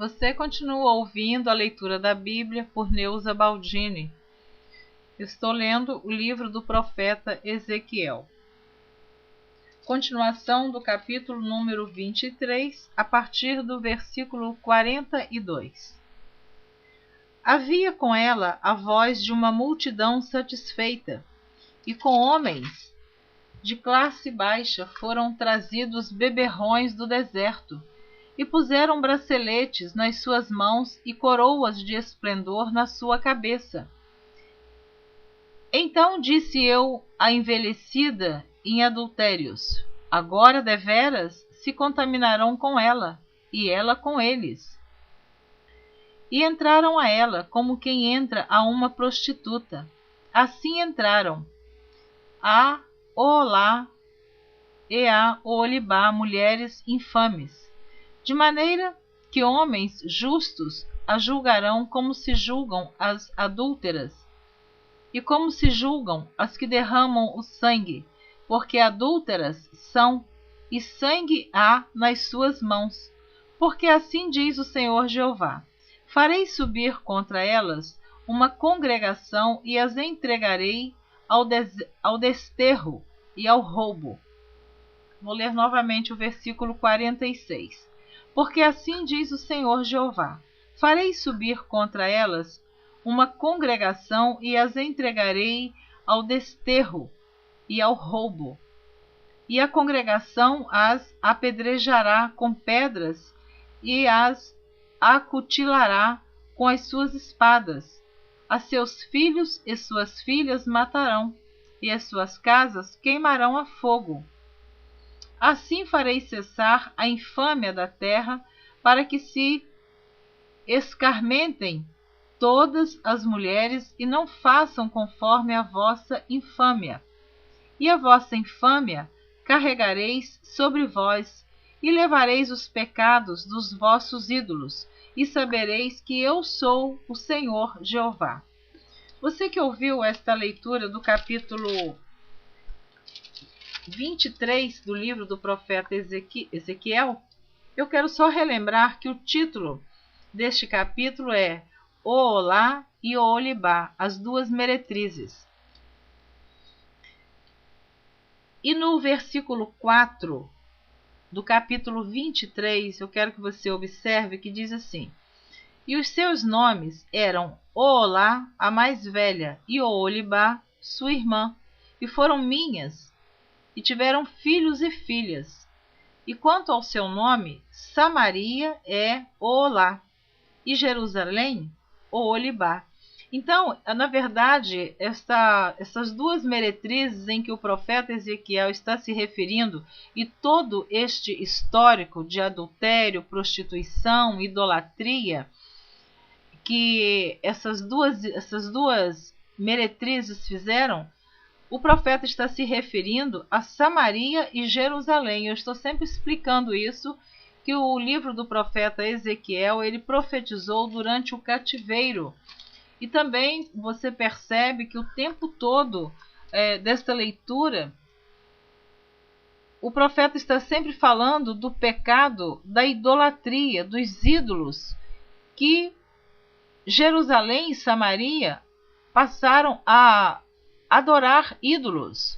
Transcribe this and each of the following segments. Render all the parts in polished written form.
Você continua ouvindo a leitura da Bíblia por Neuza Baldini. Estou lendo o livro do profeta Ezequiel. Continuação do capítulo número 23, a partir do versículo 42. Havia com ela a voz de uma multidão satisfeita, e com homens de classe baixa foram trazidos beberrões do deserto, e puseram braceletes nas suas mãos e coroas de esplendor na sua cabeça. Então disse eu à envelhecida em adultérios: agora deveras se contaminarão com ela, e ela com eles. E entraram a ela como quem entra a uma prostituta. Assim entraram a Oholá e a Oholibá, mulheres infames, de maneira que homens justos a julgarão como se julgam as adúlteras, e como se julgam as que derramam o sangue, porque adúlteras são, e sangue há nas suas mãos. Porque assim diz o Senhor Jeová: farei subir contra elas uma congregação e as entregarei ao desterro e ao roubo. Vou ler novamente o versículo 46. Porque assim diz o Senhor Jeová: farei subir contra elas uma congregação e as entregarei ao desterro e ao roubo. E a congregação as apedrejará com pedras e as acutilará com as suas espadas. A seus filhos e suas filhas matarão, e as suas casas queimarão a fogo. Assim farei cessar a infâmia da terra, para que se escarmentem todas as mulheres e não façam conforme a vossa infâmia. E a vossa infâmia carregareis sobre vós, e levareis os pecados dos vossos ídolos, e sabereis que eu sou o Senhor Jeová. Você que ouviu esta leitura do capítulo 23 do livro do profeta Ezequiel, eu quero só relembrar que o título deste capítulo é Oholá e Oholibá, as duas meretrizes. E no versículo 4 do capítulo 23, eu quero que você observe que diz assim: e os seus nomes eram Oholá, a mais velha, e Oholibá, sua irmã, e foram minhas, e tiveram filhos e filhas. E quanto ao seu nome, Samaria é Oholá, e Jerusalém, Oholibá. Então, na verdade, essas duas meretrizes em que o profeta Ezequiel está se referindo, e todo este histórico de adultério, prostituição, idolatria, que essas duas meretrizes fizeram, o profeta está se referindo a Samaria e Jerusalém. Eu estou sempre explicando isso, que o livro do profeta Ezequiel, ele profetizou durante o cativeiro. E também você percebe que o tempo todo desta leitura, o profeta está sempre falando do pecado da idolatria, dos ídolos, que Jerusalém e Samaria passaram a adorar ídolos,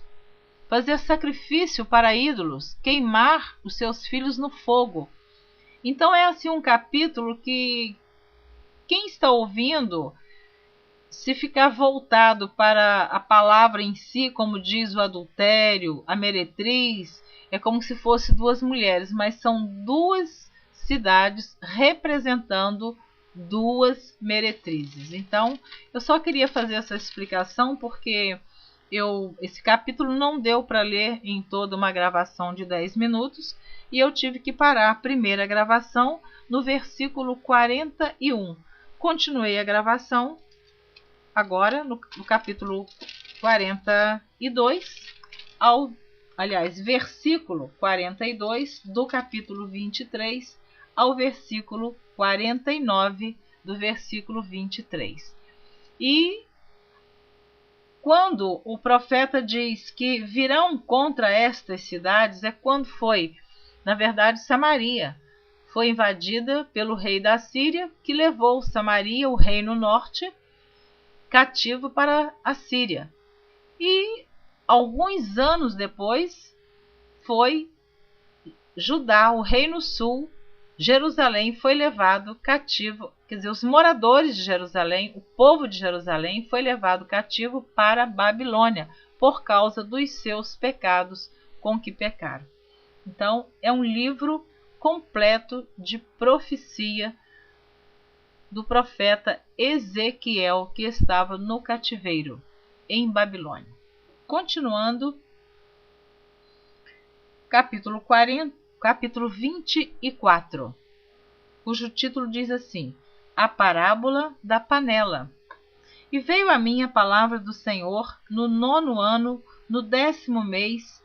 fazer sacrifício para ídolos, queimar os seus filhos no fogo. Então é assim um capítulo que quem está ouvindo, se ficar voltado para a palavra em si, como diz o adultério, a meretriz, é como se fosse duas mulheres, mas são duas cidades representando duas meretrizes. Então, eu só queria fazer essa explicação porque esse capítulo não deu para ler em toda uma gravação de 10 minutos e eu tive que parar a primeira gravação no versículo 41. Continuei a gravação agora no capítulo 42, versículo 42 do capítulo 23 ao versículo 49 do versículo 23. E quando o profeta diz que virão contra estas cidades, é quando foi, na verdade, Samaria foi invadida pelo rei da Síria, que levou Samaria, o reino norte, cativo para a Síria. E alguns anos depois foi Judá, o reino sul, Jerusalém foi levado cativo, quer dizer, os moradores de Jerusalém, o povo de Jerusalém foi levado cativo para a Babilônia por causa dos seus pecados com que pecaram. Então, é um livro completo de profecia do profeta Ezequiel, que estava no cativeiro em Babilônia. Continuando, capítulo 24, cujo título diz assim: A parábola da panela. E veio a mim a palavra do Senhor no 9º ano, no 10º mês,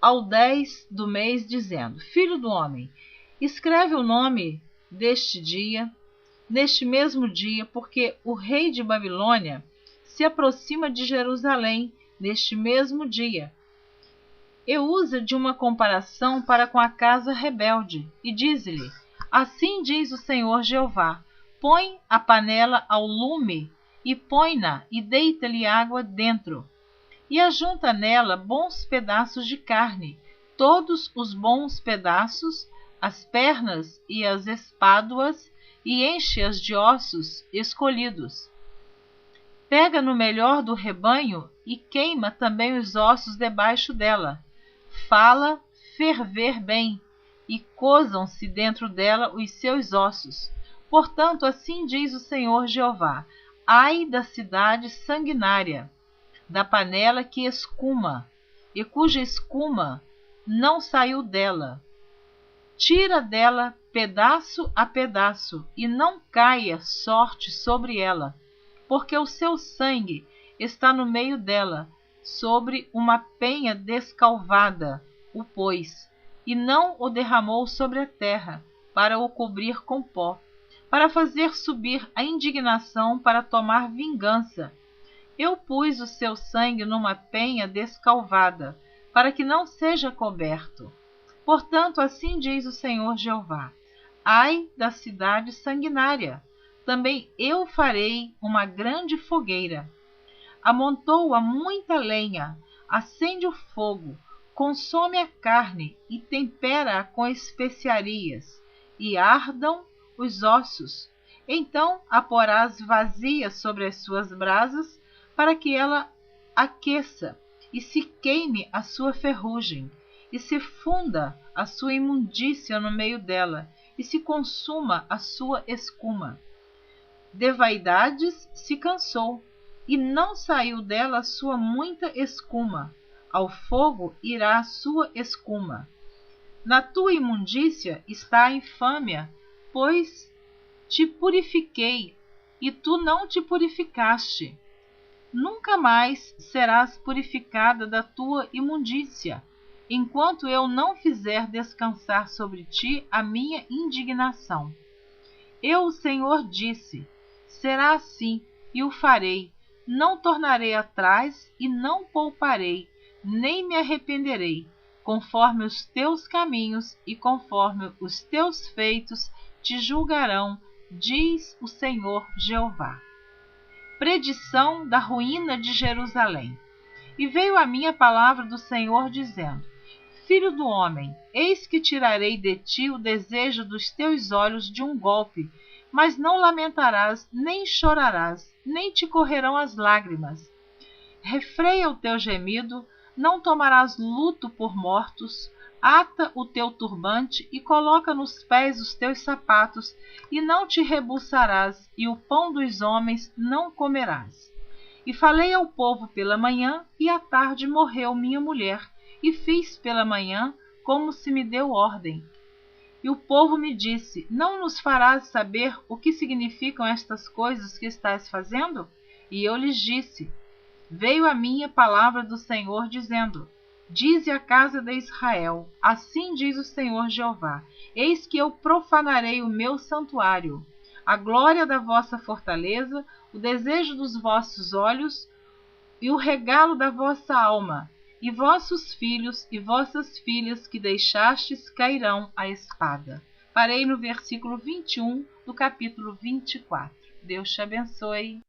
ao 10 do mês, dizendo: Filho do homem, escreve o nome deste dia, neste mesmo dia, porque o rei de Babilônia se aproxima de Jerusalém neste mesmo dia. E usa de uma comparação para com a casa rebelde, e diz-lhe: Assim diz o Senhor Jeová: Põe a panela ao lume, e põe-na, e deita-lhe água dentro. E ajunta nela bons pedaços de carne, todos os bons pedaços, as pernas e as espáduas, e enche-as de ossos escolhidos. Pega no melhor do rebanho e queima também os ossos debaixo dela. Fala ferver bem, e cozam-se dentro dela os seus ossos. Portanto, assim diz o Senhor Jeová: Ai da cidade sanguinária, da panela que escuma, e cuja escuma não saiu dela. Tira dela pedaço a pedaço, e não caia sorte sobre ela, porque o seu sangue está no meio dela, sobre uma penha descalvada o pôs, e não o derramou sobre a terra, para o cobrir com pó, para fazer subir a indignação, para tomar vingança. Eu pus o seu sangue numa penha descalvada, para que não seja coberto. Portanto, assim diz o Senhor Jeová: Ai da cidade sanguinária! Também eu farei uma grande fogueira. Amontoa muita lenha, acende o fogo, consome a carne e tempera-a com especiarias, e ardam os ossos. Então a porás vazia sobre as suas brasas, para que ela aqueça, e se queime a sua ferrugem, e se funda a sua imundícia no meio dela, e se consuma a sua escuma. De vaidades se cansou, e não saiu dela a sua muita escuma. Ao fogo irá a sua escuma. Na tua imundícia está a infâmia, pois te purifiquei, e tu não te purificaste. Nunca mais serás purificada da tua imundícia, enquanto eu não fizer descansar sobre ti a minha indignação. Eu, o Senhor, disse: será assim, e o farei. Não tornarei atrás e não pouparei, nem me arrependerei, conforme os teus caminhos e conforme os teus feitos te julgarão, diz o Senhor Jeová. Predição da ruína de Jerusalém. E veio a mim a palavra do Senhor, dizendo: Filho do homem, eis que tirarei de ti o desejo dos teus olhos de um golpe, mas não lamentarás, nem chorarás, nem te correrão as lágrimas. Refreia o teu gemido, não tomarás luto por mortos, ata o teu turbante e coloca nos pés os teus sapatos, e não te rebuçarás, e o pão dos homens não comerás. E falei ao povo pela manhã, e à tarde morreu minha mulher, e fiz pela manhã como se me deu ordem. E o povo me disse: não nos farás saber o que significam estas coisas que estás fazendo? E eu lhes disse: veio a mim a palavra do Senhor, dizendo: dize à casa de Israel: assim diz o Senhor Jeová: eis que eu profanarei o meu santuário, a glória da vossa fortaleza, o desejo dos vossos olhos e o regalo da vossa alma, e vossos filhos e vossas filhas que deixastes cairão a espada. Parei no versículo 21 do capítulo 24. Deus te abençoe.